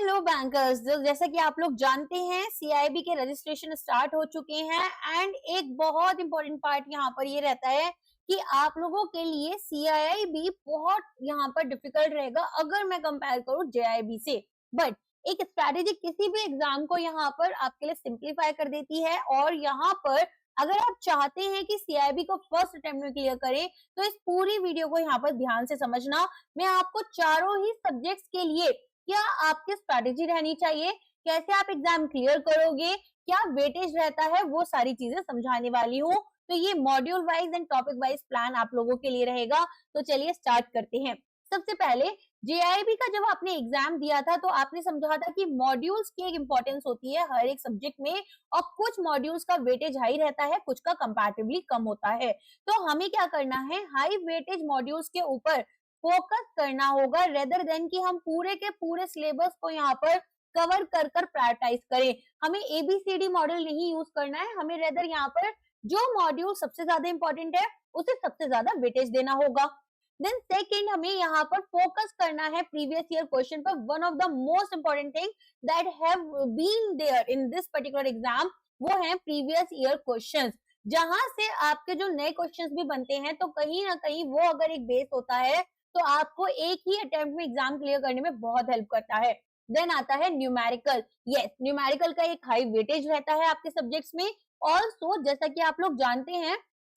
Hello bankers, जैसा कि आप लोग जानते हैं सीआईबी के रजिस्ट्रेशन स्टार्ट हो चुके हैं एंड एक बहुत इंपॉर्टेंट पार्ट यहाँ पर ये रहता है कि आप लोगों के लिए सीआईबी बहुत यहाँ पर डिफिकल्ट रहेगा अगर मैं कंपेयर करूँ जेआईबी से। बट एक स्ट्रैटेजी किसी भी एग्जाम को यहाँ पर आपके लिए सिंप्लीफाई कर देती है और यहाँ पर अगर आप चाहते हैं कि सीआईबी को फर्स्ट अटेम्प्ट में क्लियर करें तो इस पूरी वीडियो को यहाँ पर ध्यान से समझना। मैं आपको चारों ही सब्जेक्ट्स के लिए क्या आपकी स्ट्रैटेजी रहनी चाहिए, कैसे आप एग्जाम क्लियर करोगे, क्या वेटेज रहता है, वो सारी चीजें समझाने वाली हूँ। तो ये module wise and topic wise plan आप लोगों के लिए रहेगा। तो चलिए स्टार्ट करते हैं। सबसे पहले जेआईबी का जब आपने एग्जाम दिया था तो आपने समझा था कि मॉड्यूल्स की एक इंपॉर्टेंस होती है हर एक सब्जेक्ट में और कुछ मॉड्यूल्स का वेटेज हाई रहता है, कुछ का कंपैरेटिवली कम होता है। तो हमें क्या करना है, हाई वेटेज मॉड्यूल्स के ऊपर फोकस करना होगा रेदर देन कि हम पूरे के पूरे सिलेबस को यहाँ पर कवर कर प्रायोरिटाइज करें। हमें एबीसीडी मॉडल नहीं यूज करना है, हमें रेदर यहाँ पर जो मॉड्यूल सबसे ज्यादा इंपॉर्टेंट है उसे सबसे ज्यादा वेटेज देना होगा। देन सेकंड, हमें यहाँ पर फोकस करना है प्रीवियस ईयर क्वेश्चन पर। One of the most important thing that have been there in this particular exam वो है प्रीवियस ईयर क्वेश्चंस, जहां से आपके जो नए क्वेश्चंस भी बनते हैं तो कहीं ना कहीं वो अगर एक बेस होता है तो आपको एक ही अटेम्प्ट में एग्जाम क्लियर करने में बहुत हेल्प करता है। देन आता है न्यूमेरिकल। यस, न्यूमेरिकल का एक हाई वेटेज रहता है आपके सब्जेक्ट्स में। ऑल्सो जैसा कि आप लोग जानते हैं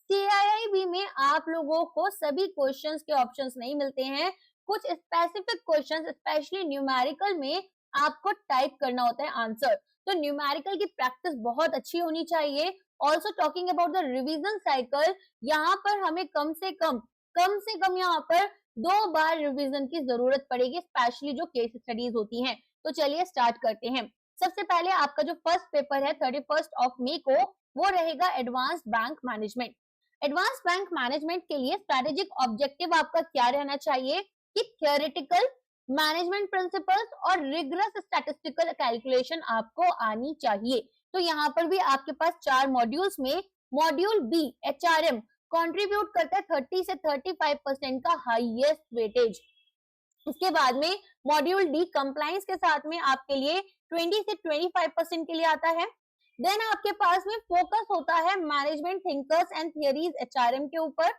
सीआईबी में आप लोगों को सभी क्वेश्चंस के ऑप्शंस नहीं मिलते हैं, कुछ स्पेसिफिक क्वेश्चंस स्पेशली न्यूमेरिकल में आपको टाइप करना होता है आंसर। तो न्यूमेरिकल की प्रैक्टिस बहुत अच्छी होनी चाहिए। Also talking about the revision cycle, यहाँ पर हमें कम से कम यहाँ पर 2 बार रिवीजन की जरूरत पड़ेगी, स्पेशली जो केस स्टडीज होती हैं। तो चलिए स्टार्ट करते हैं। सबसे पहले आपका जो फर्स्ट पेपर है 31 मई को, वो रहेगा advance bank management. Advance bank management के लिए स्ट्रेटेजिक ऑब्जेक्टिव आपका क्या रहना चाहिए कि थियोरेटिकल मैनेजमेंट प्रिंसिपल्स और रिगरस स्टैटिस्टिकल कैलकुलेशन आपको आनी चाहिए। तो यहाँ पर भी आपके पास 4 मॉड्यूल्स में मॉड्यूल बी एचआरएम कंट्रीब्यूट करता है 30 से 35% का हाईएस्ट वेटेज। इसके बाद में मॉड्यूल डी कंप्लायंस के साथ में आपके लिए 20 से 25% के लिए आता है। देन आपके पास में फोकस होता है management thinkers and theories HRM के ऊपर।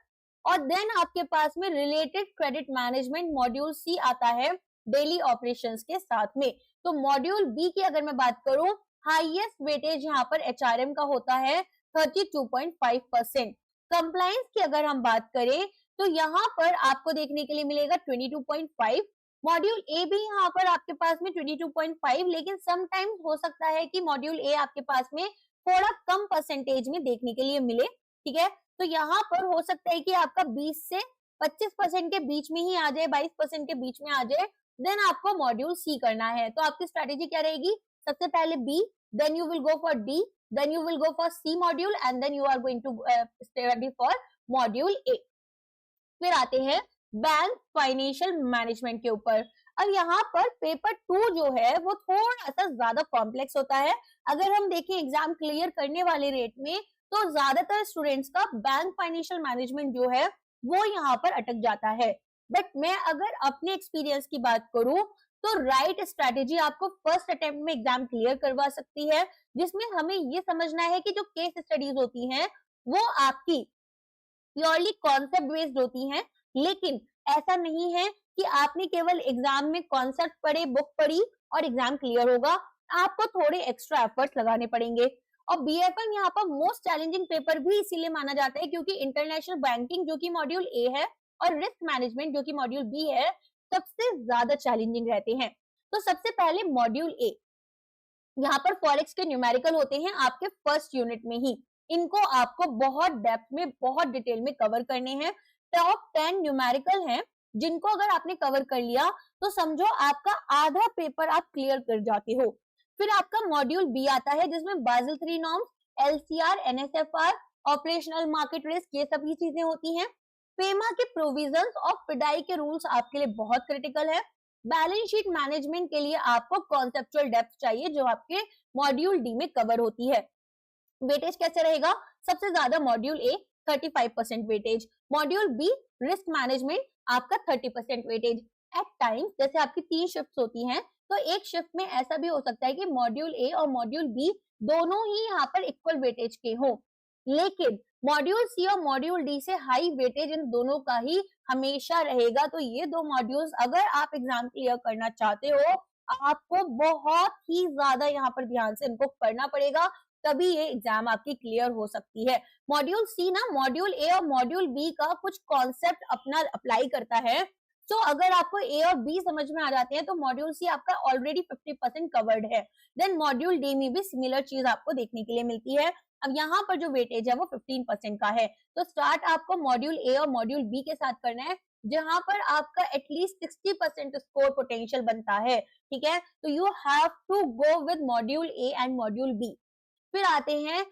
और देन आपके पास में रिलेटेड क्रेडिट मैनेजमेंट मॉड्यूल सी आता है डेली ऑपरेशंस के साथ में। तो मॉड्यूल बी की अगर मैं बात करूं, हाईएस्ट वेटेज यहाँ पर एचआरएम का होता है 32.5%। कंप्लायंस की अगर हम बात करें तो यहाँ पर आपको देखने के लिए मिलेगा 22.5। मॉड्यूल ए भी यहाँ पर आपके पास में 22.5, लेकिन समटाइम्स हो सकता है कि मॉड्यूल ए आपके पास में थोड़ा कम परसेंटेज में देखने के लिए मिले। ठीक है, तो यहाँ पर हो सकता है कि आपका 20 से 25% के बीच में ही आ जाए, 22% के बीच में आ जाए। देन आपको मॉड्यूल सी करना है। तो आपकी स्ट्रेटेजी क्या रहेगी, सबसे पहले B, then you will go for D, then you will go for C module and then you are going to study for module A। फिर आते हैं बैंक फाइनेंशियल मैनेजमेंट के ऊपर। अब यहाँ पर पेपर 2 जो है वो थोड़ा सा ज्यादा कॉम्प्लेक्स होता है। अगर हम देखें एग्जाम क्लियर करने वाले रेट में तो ज्यादातर स्टूडेंट्स का बैंक फाइनेंशियल मैनेजमेंट जो है वो यहाँ पर अटक जाता है। बट मैं अगर अपने एक्सपीरियंस की बात करूं तो राइट स्ट्रैटेजी आपको फर्स्ट अटेम्प्ट में एग्जाम क्लियर करवा सकती है, जिसमें हमें ये समझना है कि जो केस स्टडीज होती हैं वो आपकी प्योरली कॉन्सेप्ट बेस्ड होती हैं। लेकिन ऐसा नहीं है कि आपने केवल एग्जाम में कॉन्सेप्ट पढ़े, बुक पढ़ी और एग्जाम क्लियर होगा। आपको थोड़े एक्स्ट्रा एफर्ट्स लगाने पड़ेंगे। और बीएफएम यहाँ पर मोस्ट चैलेंजिंग पेपर भी इसीलिए माना जाता है क्योंकि इंटरनेशनल बैंकिंग जो कि मॉड्यूल ए है और रिस्क मैनेजमेंट जो कि मॉड्यूल बी है सबसे ज्यादा चैलेंजिंग रहते हैं। तो सबसे पहले मॉड्यूल ए, यहाँ पर फॉरेक्स के न्यूमेरिकल होते हैं आपके फर्स्ट यूनिट में ही। इनको आपको बहुत डेप्थ में, बहुत डिटेल में कवर करने हैं। टॉप 10 न्यूमेरिकल हैं जिनको अगर आपने कवर कर लिया तो समझो आपका आधा पेपर आप क्लियर कर जाते हो। फिर आपका मॉड्यूल बी आता है जिसमें Basel 3 norms, LCR, NSFR, operational market risk, ये सभी चीजें होती हैं। फेमा के प्रोविजंस और फिडाई के रूल्स आपके लिए बहुत क्रिटिकल है। बैलेंस शीट मैनेजमेंट के लिए आपको कॉन्सेप्चुअल डेप्थ चाहिए जो आपके मॉड्यूल डी में कवर होती है। वेटेज कैसे रहेगा, सबसे ज्यादा module A 35% weightage, module be risk management आपका 30% वेटेज। एट टाइम्स जैसे आपकी 3 शिफ्ट होती हैं तो एक शिफ्ट में ऐसा भी हो सकता है कि मॉड्यूल ए और मॉड्यूल बी दोनों ही यहाँ पर इक्वल वेटेज के हो, लेकिन मॉड्यूल सी और मॉड्यूल डी से हाई वेटेज इन दोनों का ही हमेशा रहेगा। तो ये दो मॉड्यूल्स अगर आप एग्जाम क्लियर करना चाहते हो, आपको बहुत ही ज्यादा यहाँ पर ध्यान से इनको पढ़ना पड़ेगा, तभी ये एग्जाम आपकी क्लियर हो सकती है। मॉड्यूल सी ना मॉड्यूल ए और मॉड्यूल बी का कुछ कॉन्सेप्ट अपना अप्लाई करता है। तो अगर आपको ए और बी समझ में आ जाते हैं तो मॉड्यूल सी आपका ऑलरेडी 50% कवर्ड है। देन मॉड्यूल डी में भी सिमिलर चीज आपको देखने के लिए मिलती है। अब यहाँ पर जो वेटेज है वो 15% का है। तो स्टार्ट आपको मॉड्यूल ए और मॉड्यूल बी के साथ करना है, जहां पर आपका एटलीस्ट 60% स्कोर पोटेंशियल बनता है, ठीक है। तो you have to go with module A and module B. फिर आते हैं,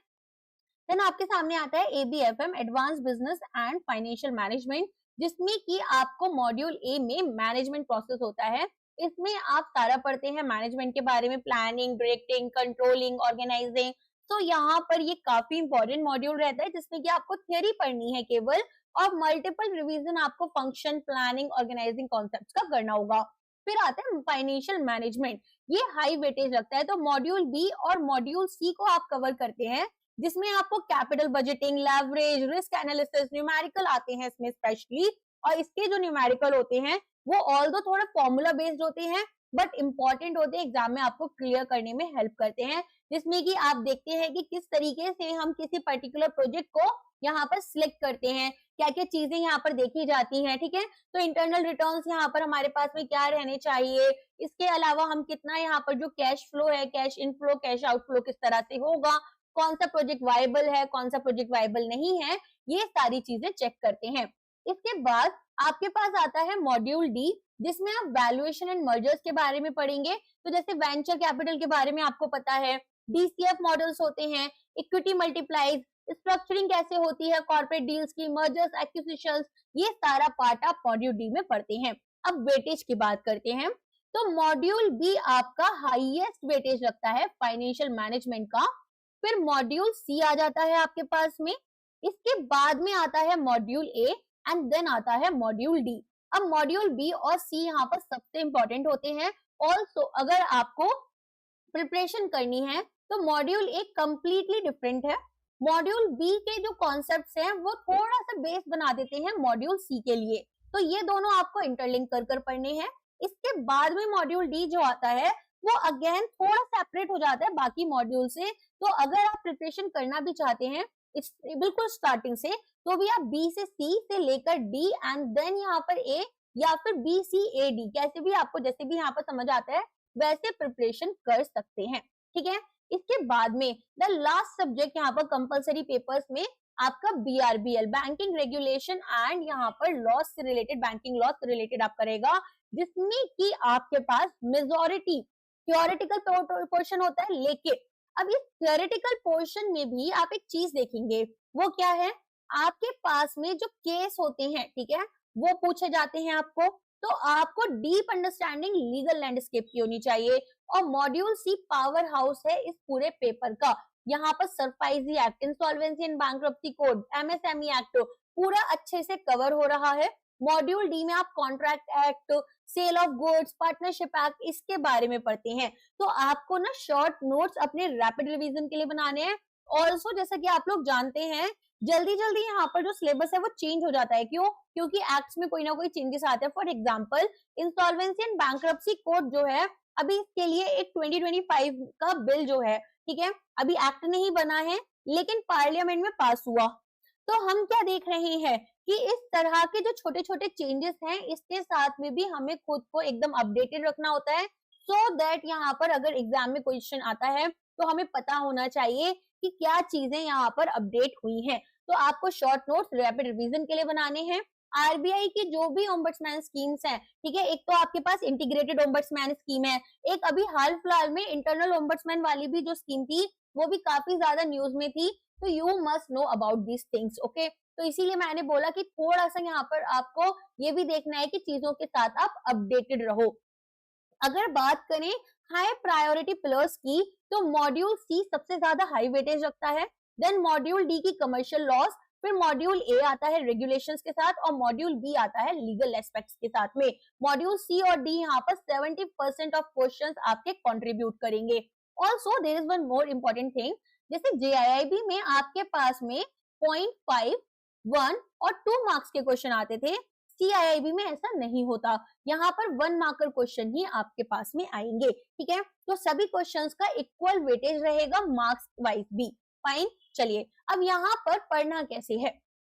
देन आपके सामने आता है ABFM advance business and financial management, जिसमें कि आपको मॉड्यूल ए में मैनेजमेंट प्रोसेस होता है। इसमें आप सारा पढ़ते हैं मैनेजमेंट के बारे में, प्लानिंग, डायरेक्टिंग, कंट्रोलिंग, ऑर्गेनाइजिंग। तो यहाँ पर ये काफी इंपॉर्टेंट मॉड्यूल रहता है, जिसमें कि आपको थियरी पढ़नी है केवल, और मल्टीपल रिवीजन आपको फंक्शन, प्लानिंग, ऑर्गेनाइजिंग कॉन्सेप्ट्स का करना होगा। फिर आता है फाइनेंशियल मैनेजमेंट, ये हाई वेटेज रखता है। तो मॉड्यूल बी और मॉड्यूल सी को आप कवर करते हैं, जिसमें आपको capital budgeting, leverage, risk analysis, numerical आते हैं इसमें स्पेशली। और इसके जो न्यूमेरिकल होते हैं वो ऑल्दो थोड़ा फॉर्मूला बेस्ड होते हैं, बट इंपॉर्टेंट होते हैं, एग्जाम में आपको क्लियर करने में हेल्प करते हैं। जिसमें कि आप देखते हैं कि किस तरीके से हम किसी पर्टिकुलर प्रोजेक्ट को यहाँ पर सिलेक्ट करते हैं, क्या क्या चीजें यहाँ पर देखी जाती हैं, ठीक है। तो इंटरनल रिटर्न्स यहाँ पर हमारे पास में क्या रहने चाहिए, इसके अलावा हम कितना यहाँ पर जो कैश फ्लो है, कैश इनफ्लो, कैश आउटफ्लो किस तरह से होगा, कौन सा प्रोजेक्ट वायबल है, कौन सा प्रोजेक्ट वायबल नहीं है, ये सारी चीजें चेक करते हैं। इसके बाद आपके पास आता है मॉड्यूल डी, जिसमें आप वैल्यूएशन एंड मर्जर्स के बारे में पढ़ेंगे। तो जैसे वेंचर कैपिटल के बारे में आपको पता है, डीसीएफ मॉडल्स होते हैं, इक्विटी मल्टीप्लाइज, स्ट्रक्चरिंग कैसे होती है, कॉर्पोरेट डील्स की, मर्जर्स, एक्विजिशंस, ये सारा पार्ट आप मॉड्यूल डी में पढ़ते हैं। अब वेटेज की बात करते हैं। तो मॉड्यूल बी आपका हाईएस्ट वेटेज रखता है फाइनेंशियल मैनेजमेंट का। फिर मॉड्यूल सी आ जाता है आपके पास में, इसके बाद में आता है मॉड्यूल ए एंड देन आता है मॉड्यूल डी। अब मॉड्यूल बी और सी यहाँ पर सबसे इंपॉर्टेंट होते हैं। ऑल्सो अगर आपको प्रिपरेशन करनी है तो मॉड्यूल ए कंप्लीटली डिफरेंट है। मॉड्यूल बी के जो कॉन्सेप्ट्स हैं वो थोड़ा सा बेस बना देते हैं मॉड्यूल सी के लिए। तो ये दोनों आपको इंटरलिंक कर पढ़ने हैं। इसके बाद में मॉड्यूल डी जो आता है वो अगेन थोड़ा सेपरेट हो जाता है बाकी मॉड्यूल से। तो अगर आप प्रिपरेशन करना भी चाहते हैं बिल्कुल स्टार्टिंग से, तो भी आप बी से सी से लेकर डी एंड देन यहाँ पर ए, या फिर बी सी ए डी, कैसे भी आपको जैसे भी यहाँ पर समझ आता है वैसे प्रिपरेशन कर सकते हैं, ठीक है। इसके बाद में द लास्ट सब्जेक्ट यहाँ पर कंपलसरी पेपर्स में आपका बीआरबीएल, बैंकिंग रेगुलेशन एंड यहाँ पर लॉस से रिलेटेड, बैंकिंग लॉस से रिलेटेड आप करेगा, जिसमें कि आपके पास मेजॉरिटी थ्योरेटिकल पोर्शन होता है। लेकिन अब इस थ्योरेटिकल पोर्शन में भी आप एक चीज देखेंगे, वो क्या है, आपके पास में जो केस होते हैं, ठीक है, वो पूछे जाते हैं आपको। तो आपको डीप अंडरस्टैंडिंग लीगल लैंडस्केप की होनी चाहिए। और मॉड्यूल सी पावर हाउस है इस पूरे पेपर का। यहाँ पर SARFAESI act, insolvency and bankruptcy code, MSME act पूरा अच्छे से कवर हो रहा है। मॉड्यूल डी में आप contract act, sale of goods, partnership act, इसके बारे में पढ़ते हैं। तो आपको ना शॉर्ट नोट्स अपने रैपिड रिवीजन के लिए बनाने हैं। ऑल्सो जैसा कि आप लोग जानते हैं, जल्दी जल्दी यहाँ पर जो सिलेबस है वो चेंज हो जाता है। क्यों? क्योंकि एक्ट्स में कोई ना कोई चेंजेस आते हैं। For example insolvency and bankruptcy code जो है, अभी इसके लिए एक 2025 का बिल जो है, ठीक है, अभी एक्ट नहीं बना है लेकिन पार्लियामेंट में पास हुआ। तो हम क्या देख रहे हैं कि इस तरह के जो छोटे छोटे चेंजेस हैं, इसके साथ में भी हमें खुद को एकदम अपडेटेड रखना होता है, सो दैट यहाँ पर अगर एग्जाम में क्वेश्चन आता है तो हमें पता होना चाहिए कि क्या चीजें यहाँ पर अपडेट हुई हैं। तो आपको शॉर्ट नोट्स रैपिड रिवीजन के लिए बनाने हैं। आरबीआई की जो भी ओम्बड्समैन स्कीम्स हैं, ठीक है, एक तो आपके पास इंटीग्रेटेड ओम्बड्समैन स्कीम है, एक अभी हाल फिलहाल में इंटरनल ओम्बड्समैन वाली भी जो स्कीम थी वो भी काफी ज्यादा न्यूज में थी। तो you must know about these things, okay. तो इसीलिए मैंने बोला कि थोड़ा सा यहाँ पर आपको ये भी देखना है कि चीजों के साथ आप अपडेटेड रहो। अगर बात करें हाई प्रायोरिटी पिलर्स की, तो मॉड्यूल सी सबसे ज्यादा हाई वेटेज रखता है। देन मॉड्यूल डी की कमर्शियल लॉस, फिर मॉड्यूल ए आता है रेगुलेशंस के साथ और मॉड्यूल बी आता है लीगल एस्पेक्ट्स के साथ में। मॉड्यूल सी और डी यहाँ पर 70% ऑफ क्वेश्चंस आपके कंट्रीब्यूट करेंगे। Also there is one more important thing, जैसे JIIB में आपके पास में 0.5, 1 और 2 मार्क्स के क्वेश्चन आते थे, CIIB में ऐसा नहीं होता, यहाँ पर 1 मार्कर क्वेश्चन ही आपके पास में आएंगे, ठीक है। तो सभी क्वेश्चंस का इक्वल वेटेज रहेगा मार्क्स वाइज भी। फाइन, चलिए अब यहाँ पर पढ़ना कैसे है।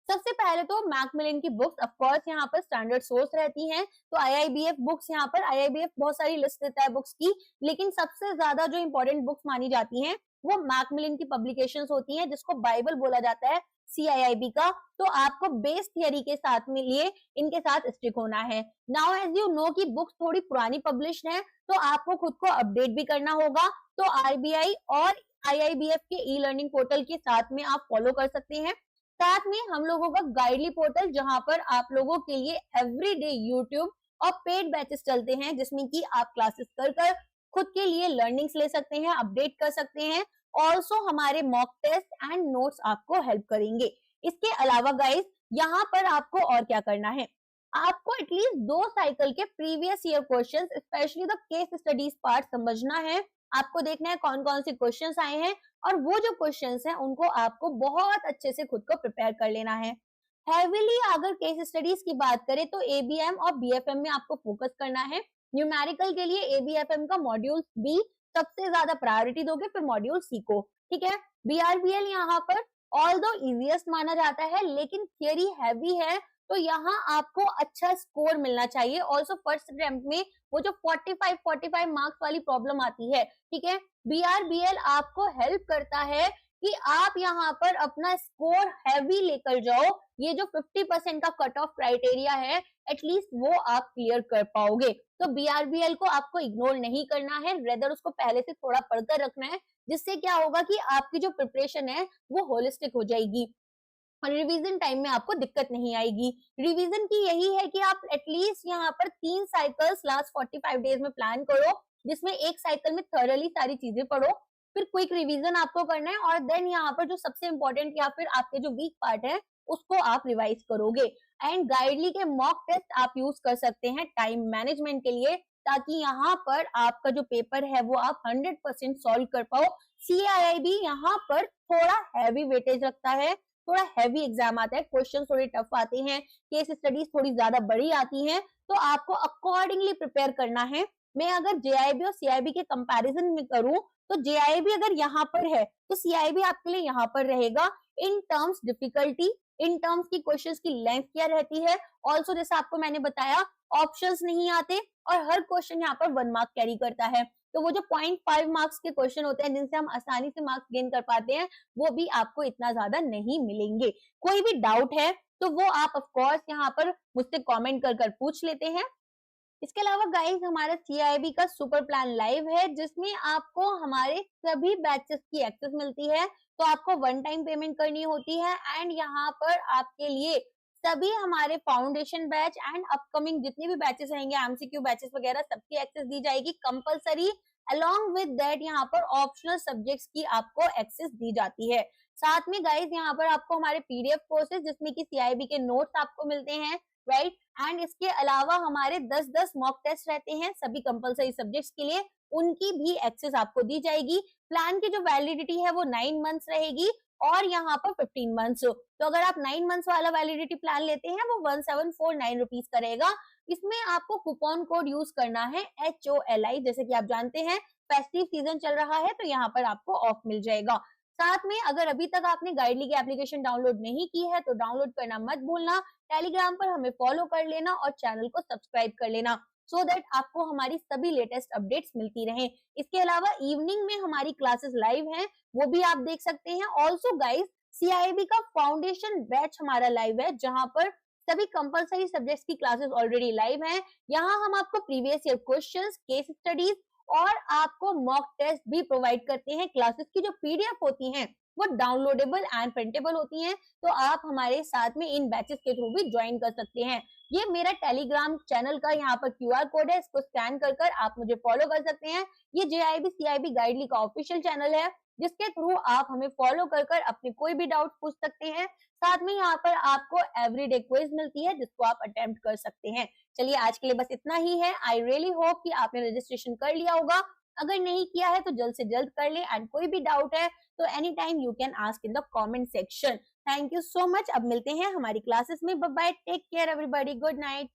सबसे पहले तो मैकमिलन की बुक्स ऑफ कोर्स यहाँ पर स्टैंडर्ड सोर्स रहती हैं, तो IIBF बुक्स यहाँ पर IIBF बहुत सारी लिस्ट देता है बुक्स की, लेकिन सबसे ज्यादा जो इंपॉर्टेंट बुक्स मानी जाती हैं वो मैकमिलन की पब्लिकेशंस होती हैं, जिसको बाइबल बोला जाता है CIIB का। तो आपको बेस थियरी के साथ में लिए इनके साथ स्टिक होना है। नाउ एज यू नो कि बुक्स थोड़ी पुरानी पब्लिश्ड है, तो आपको खुद को अपडेट भी करना होगा, तो RBI और IIBF के ई-लर्निंग पोर्टल के साथ में आप फॉलो कर सकते हैं। साथ में हम लोगों का गाइडली पोर्टल, जहां पर आप लोगों के लिए एवरीडे यूट्यूब और पेड बैचेस चलते हैं, जिसमें कि आप क्लासेस कर खुद के लिए लर्निंग्स ले सकते हैं, अपडेट कर सकते हैं। ऑल्सो हमारे मॉक टेस्ट एंड नोट्स आपको हेल्प करेंगे। इसके अलावा गाइस यहाँ पर आपको और क्या करना है, आपको एटलीस्ट 2 साइकिल के previous year questions, specially the case studies part समझना है। आपको देखना है कौन कौन से क्वेश्चंस आए हैं, और वो जो क्वेश्चंस हैं उनको आपको बहुत अच्छे से खुद को प्रिपेयर कर लेना है। हैवीली अगर केस स्टडीज की बात करें तो ABM और BFM में आपको फोकस करना है। न्यूमेरिकल के लिए ABFM का मॉड्यूल बी सबसे ज्यादा प्रायोरिटी दोगे, फिर मॉड्यूल सी को, ठीक है। BRBL यहाँ पर ऑल्दो इजीएस्ट माना जाता है, लेकिन थियरी हैवी है, तो यहाँ आपको अच्छा स्कोर मिलना चाहिए। ऑल्सो फर्स्ट अटेम्प्ट में वो जो 45 मार्क्स वाली प्रॉब्लम आती है, ठीक है, BRBL आपको हेल्प करता है कि आप यहाँ पर अपना स्कोर हैवी लेकर जाओ। ये जो 50% का कट ऑफ क्राइटेरिया है, एटलीस्ट वो आप क्लियर कर पाओगे। तो BRBL को आपको इग्नोर नहीं करना है, रेदर उसको पहले से थोड़ा पढ़कर रखना है, जिससे क्या होगा कि आपकी जो प्रिपरेशन है वो होलिस्टिक हो जाएगी और रिवीजन टाइम में आपको दिक्कत नहीं आएगी। रिवीजन की यही है कि आप एटलीस्ट यहाँ पर 3 साइकिल्स लास्ट 45 डेज में प्लान करो, जिसमें एक साइकिल में थॉरली सारी चीजें पढ़ो, फिर क्विक रिवीजन आपको करना है, और देन यहाँ पर जो सबसे इंपॉर्टेंट या फिर आपके जो वीक पार्ट है उसको आप रिवाइज करोगे। एंड गाइडली के मॉक टेस्ट आप यूज कर सकते हैं टाइम मैनेजमेंट के लिए, ताकि यहाँ पर आपका जो पेपर है वो आप 100% सॉल्व कर पाओ। CIIB यहाँ पर थोड़ा हैवी वेटेज रखता है, थोड़ा हैवी एग्जाम आता है, क्वेश्चन थोड़े टफ आते हैं, केस स्टडीज थोड़ी ज्यादा बड़ी आती हैं, तो आपको अकॉर्डिंगली प्रिपेयर करना है। मैं अगर JIB और CIB के कंपैरिजन में करूं तो JIB अगर यहाँ पर है तो CIB आपके लिए यहाँ पर रहेगा। In terms difficulty, in terms की क्वेश्चंस की लेंथ क्या रहती है, ऑल्सो जैसा आपको मैंने बताया ऑप्शंस नहीं आते और हर क्वेश्चन यहाँ पर 1 मार्क कैरी करता है, तो वो जो 0.5 मार्क्स के क्वेश्चन होते हैं जिनसे हम आसानी से मार्क्स गेन कर पाते हैं, वो भी आपको इतना ज्यादा नहीं मिलेंगे। कोई भी डाउट है तो वो आप ऑफ कोर्स यहाँ पर मुझसे कमेंट कर पूछ लेते हैं। इसके अलावा गाइस हमारा CIB का सुपर प्लान लाइव है, जिसमें आपको हमारे सभी बैचेस की एक्सेस मिलती है, तो आपको 1 टाइम पेमेंट करनी होती है। एंड यहाँ पर आपके लिए सभी हमारे फाउंडेशन बैच एंड अपकमिंग जितने भी बैचेस रहेंगे, MCQ बैचेस वगैरह, सबकी एक्सेस दी जाएगी कंपलसरी। अलॉन्ग विद दैट यहाँ पर ऑप्शनल सब्जेक्ट्स की आपको एक्सेस दी जाती है। साथ में गाइस यहाँ पर आपको हमारे PDF कोर्सेज, जिसमें कि CIB के नोट्स आपको मिलते हैं, राइट। एंड इसके अलावा हमारे 10-10 मॉक टेस्ट रहते हैं सभी कंपलसरी सब्जेक्ट्स के लिए, उनकी भी एक्सेस आपको दी जाएगी। प्लान की जो वैलिडिटी है वो 9 मंथ्स रहेगी और यहाँ पर 15 मंथ्स। तो अगर आप 9 मंथ्स वाला वैलिडिटी प्लान लेते हैं वो 1749 रुपीज का रहेगा। इसमें आपको कूपन कोड यूज करना है HOLI, जैसे कि आप जानते हैं फेस्टिव सीजन चल रहा है तो यहाँ पर आपको ऑफ मिल जाएगा। साथ में अगर अभी तक आपने गाइडली की एप्लीकेशन डाउनलोड नहीं की है तो डाउनलोड करना मत भूलना, टेलीग्राम पर हमें फॉलो कर लेना और चैनल को सब्सक्राइब कर लेना, सो दैट आपको हमारी सभी लेटेस्ट अपडेट्स मिलती रहें। इसके अलावा इवनिंग में हमारी क्लासेस लाइव हैं, वो भी आप देख सकते हैं। ऑल्सो गाइस CIB का फाउंडेशन बैच हमारा लाइव है, जहां पर सभी कंपलसरी सब्जेक्ट्स की क्लासेस ऑलरेडी लाइव हैं। यहाँ हम आपको previous year questions, case studies और आपको मॉक टेस्ट भी प्रोवाइड करते हैं। क्लासेस की जो PDF होती हैं वो डाउनलोडेबल एंड प्रिंटेबल होती हैं, तो आप हमारे साथ में इन बैचेस के थ्रू भी ज्वाइन कर सकते हैं। ये मेरा टेलीग्राम चैनल का यहाँ पर QR कोड है, इसको स्कैन कर कर आप मुझे फॉलो कर सकते हैं। ये JIB CIB गाइडली का ऑफिशियल चैनल है, जिसके थ्रू आप हमें फॉलो कर कर अपने कोई भी डाउट पूछ सकते हैं। साथ में यहाँ पर आपको एवरीडे क्विज मिलती है, जिसको आप अटेम्प्ट कर सकते हैं। चलिए आज के लिए बस इतना ही है। आई रियली होप कि आपने रजिस्ट्रेशन कर लिया होगा। अगर नहीं किया है तो जल्द से जल्द कर ले, एंड कोई भी डाउट है तो any time you can ask in the comment section. Thank you so much. अब मिलते हैं हमारी क्लासेस में। Bye bye, take care everybody, good night.